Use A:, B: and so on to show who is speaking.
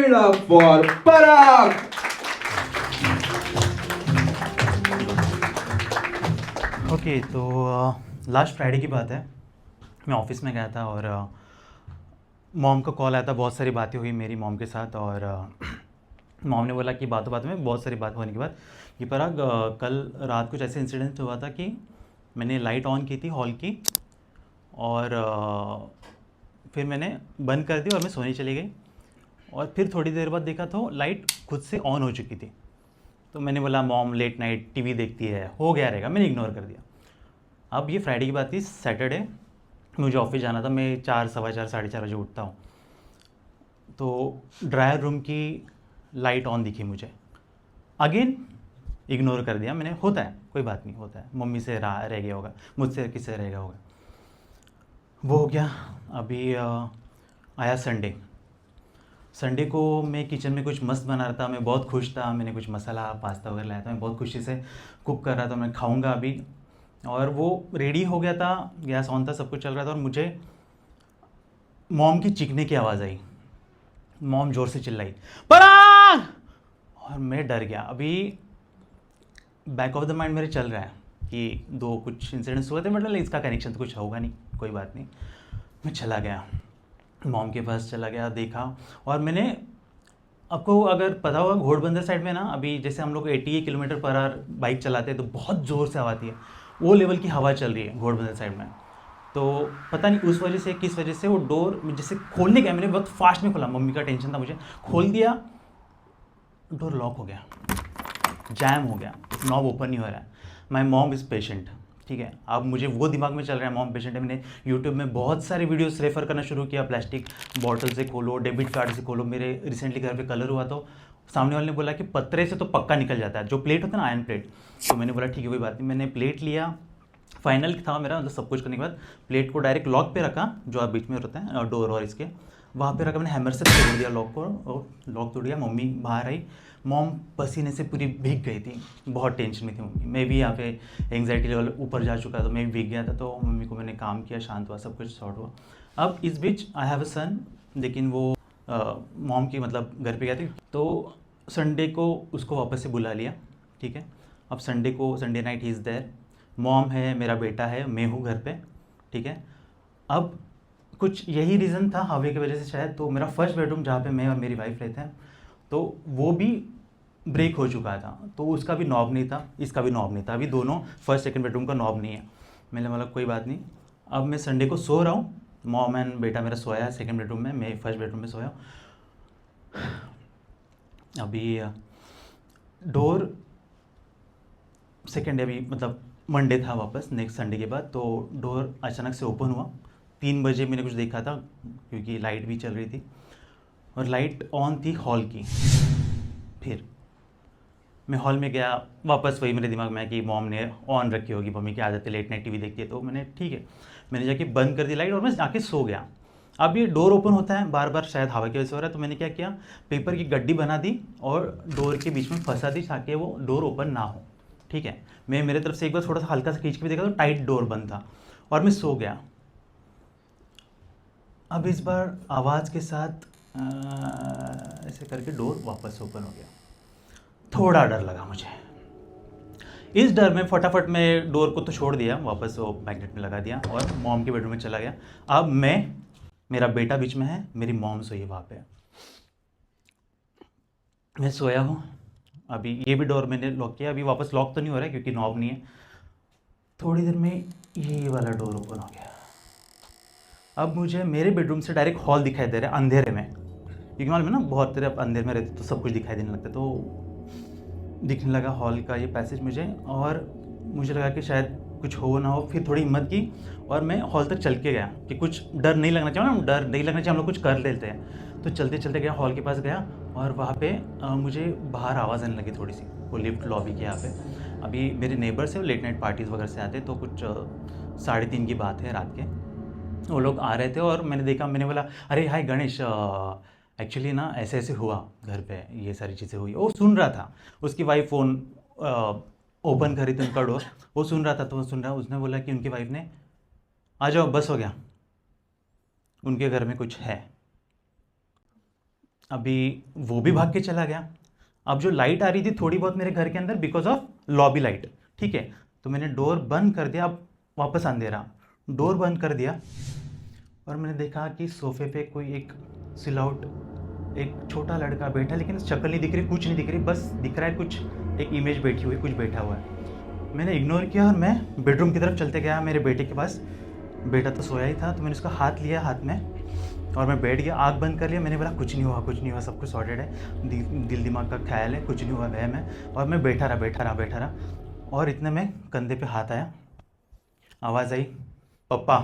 A: it up for Parag.
B: Okay तो last Friday की बात है। मैं ऑफिस में गया था और मॉम का कॉल आया था। बहुत सारी बातें हुई मेरी मॉम के साथ और मॉम ने बोला कि बातों बातों में बहुत सारी बात होने के बाद कि पराग कल रात कुछ ऐसे इंसिडेंट हुआ था कि मैंने लाइट ऑन की थी हॉल की और फिर मैंने बंद कर दी और मैं सोने चली गई और फिर थोड़ी देर बाद देखा तो लाइट खुद से ऑन हो चुकी थी। तो मैंने बोला मॉम लेट नाइट टीवी देखती है, हो गया रहेगा, मैंने इग्नोर कर दिया। अब ये फ्राइडे की बात थी, सैटरडे मुझे ऑफिस जाना था। मैं 4, सवा 4, 4:30 बजे उठता हूँ। तो ड्रायर रूम की लाइट ऑन दिखी मुझे, अगेन इग्नोर कर दिया मैंने। होता है, कोई बात नहीं, होता है, मम्मी से रह गया होगा, मुझसे किससे रह गया होगा, वो हो गया। अभी आया संडे। संडे को मैं किचन में कुछ मस्त बना रहा था, मैं बहुत खुश था। मैंने कुछ मसाला पास्ता वगैरह लाया था, मैं बहुत खुशी से कुक कर रहा था, मैं खाऊंगा अभी। और वो रेडी हो गया था, गैस ऑन था, सब कुछ चल रहा था और मुझे मॉम की चीखने की आवाज़ आई। मॉम ज़ोर से चिल्लाई, पराग! और मैं डर गया। अभी बैक ऑफ द माइंड मेरे चल रहा है कि दो कुछ इंसिडेंट्स हुए थे, मतलब इसका कनेक्शन तो कुछ होगा नहीं, कोई बात नहीं। मैं चला गया, मॉम के पास चला गया, देखा। और मैंने, आपको अगर पता होगा घोड़बंदर साइड में ना, अभी जैसे हम लोग 80 किलोमीटर पर आवर बाइक चलाते हैं तो बहुत ज़ोर से हवा आती है, वो लेवल की हवा चल रही है घोड़बंदर साइड में। तो पता नहीं उस वजह से किस वजह से वो डोर जैसे खोलने गया, मैंने बहुत फास्ट में खोला, मम्मी का टेंशन था मुझे, खोल दिया, डोर लॉक हो गया, जैम हो गया, नॉब ओपन नहीं हो रहा है। माई मॉम इज़ पेशेंट, ठीक है। अब मुझे वो दिमाग में चल रहा है मॉम पेशेंट है। मैंने यूट्यूब में बहुत सारे वीडियोस रेफर करना शुरू किया, प्लास्टिक बॉटल से खोलो, डेबिट कार्ड से खोलो। मेरे रिसेंटली घर पे कलर हुआ तो सामने वाले ने बोला कि पत्रे से तो पक्का निकल जाता है, जो प्लेट होता है ना, आयरन प्लेट। तो मैंने बोला ठीक है, कोई बात नहीं। मैंने प्लेट लिया, फाइनल था मेरा, मतलब सब कुछ करने के बाद प्लेट को डायरेक्ट लॉक पे रखा, जो आप बीच में होता है डोर और इसके, वहाँ पे रखा। मैंने हैमर से तोड़ दिया लॉक को और लॉक तोड़ दिया। मम्मी बाहर आई, मॉम पसीने से पूरी भीग गई थी, बहुत टेंशन में थी मम्मी। मैं भी यहाँ पे एंग्जाइटी लेवल ऊपर जा चुका था, मैं भी भीग गया था। तो मम्मी को मैंने काम किया, शांत हुआ, सब कुछ सॉर्ट हुआ। अब इस बीच आई हैव अ सन, लेकिन वो मॉम की मतलब घर पे गया थी, तो संडे को उसको वापस से बुला लिया, ठीक है। अब संडे को, संडे नाइट ही इज़ देयर, मॉम है, मेरा बेटा है, मैं हूँ घर पे, ठीक है। अब कुछ यही रीज़न था हवा की वजह से शायद, तो मेरा फर्स्ट बेडरूम जहाँ पे मैं और मेरी वाइफ रहते हैं, तो वो भी ब्रेक हो चुका था, तो उसका भी नॉब नहीं था, इसका भी नॉब नहीं था। अभी दोनों फर्स्ट सेकंड बेडरूम का नॉब नहीं है। मैंने बोला कोई बात नहीं। अब मैं संडे को सो रहा हूँ, मॉम एंड बेटा मेरा सोया है सेकंड बेडरूम में, मैं फर्स्ट बेडरूम में सोया हूँ। अभी डोर सेकेंड, अभी मतलब मंडे था वापस नेक्स्ट संडे के बाद, तो डोर अचानक से ओपन हुआ। 3 बजे मैंने कुछ देखा था, क्योंकि लाइट भी चल रही थी और लाइट ऑन थी हॉल की। फिर मैं हॉल में गया, वापस वही मेरे दिमाग में है कि मॉम ने ऑन रखी होगी, मम्मी की आदत है लेट नाइट टीवी देखती है। तो मैंने ठीक है, मैंने जाके बंद कर दी लाइट और मैं जाके सो गया। अब ये डोर ओपन होता है बार बार, शायद हवा की वजह से हो रहा है, तो मैंने क्या किया, पेपर की गड्डी बना दी और डोर के बीच में फंसा दी ताकि वो डोर ओपन ना हो, ठीक है। मैं मेरे तरफ से एक बार थोड़ा सा हल्का सा खींच के भी देखा तो टाइट डोर बंद था और मैं सो गया। अब इस बार आवाज़ के साथ ऐसे करके डोर वापस ओपन हो गया। थोड़ा डर लगा मुझे। इस डर में फटाफट मैं डोर को तो छोड़ दिया, वापस वो मैग्नेट में लगा दिया और मॉम के बेडरूम में चला गया। अब मैं, मेरा बेटा बीच में है, मेरी मॉम सोई है वहाँ पे, मैं सोया हूँ। अभी ये भी डोर मैंने लॉक किया, अभी वापस लॉक तो नहीं हो रहा है क्योंकि नॉब नहीं है। थोड़ी देर में ये वाला डोर ओपन हो गया। अब मुझे मेरे बेडरूम से डायरेक्ट हॉल दिखाई दे रहा है अंधेरे में, क्योंकि मालूम है ना बहुत देर अब अंधेरे में रहते तो सब कुछ दिखाई देने लगता है। तो दिखने लगा हॉल का ये पैसेज मुझे, और मुझे लगा कि शायद कुछ हो ना हो। फिर थोड़ी हिम्मत की और मैं हॉल तक चल के गया कि कुछ डर नहीं लगना चाहिए ना, डर नहीं लगना चाहिए, हम लोग कुछ कर लेते हैं। तो चलते चलते गया, हॉल के पास गया और वहाँ पे मुझे बाहर आवाज़ आने लगी थोड़ी सी, वो लिफ्ट लॉबी के यहाँ पे। अभी मेरे नेबर्स हैं, लेट नाइट पार्टीज़ वगैरह से आते, तो कुछ 3:30 की बात है रात के, वो लोग आ रहे थे और मैंने देखा, मैंने बोला अरे हाय गणेश, एक्चुअली ना ऐसे ऐसे हुआ घर पे, ये सारी चीज़ें हुई। वो सुन रहा था, उसकी वाइफ फ़ोन ओपन करी थी उनका डोर, वो सुन रहा था। तो वो सुन रहा, उसने बोला कि उनकी वाइफ ने, आ जाओ बस हो गया, उनके घर में कुछ है। अभी वो भी भाग के चला गया। अब जो लाइट आ रही थी थोड़ी बहुत मेरे घर के अंदर बिकॉज ऑफ लॉबी लाइट, ठीक है, तो मैंने डोर बंद कर दिया। अब वापस अंधेरा, डोर बंद कर दिया और मैंने देखा कि सोफे पे कोई एक सिलआउट, एक छोटा लड़का बैठा, लेकिन शक्ल नहीं दिख रही, कुछ नहीं दिख रही, बस दिख रहा है कुछ एक इमेज बैठी हुई, कुछ बैठा हुआ है। मैंने इग्नोर किया और मैं बेडरूम की तरफ चलते गया मेरे बेटे के पास। बेटा तो सोया ही था, तो मैंने उसका हाथ लिया हाथ में और मैं बैठ गया, आँख बंद कर लिया। मैंने बोला कुछ नहीं हुआ, कुछ नहीं हुआ, सब कुछ सॉर्टेड है, दिल दिमाग का ख्याल है, कुछ नहीं हुआ, वहम है। और मैं बैठा रहा और इतने में कंधे पे हाथ आया, आवाज़ आई, पप्पा।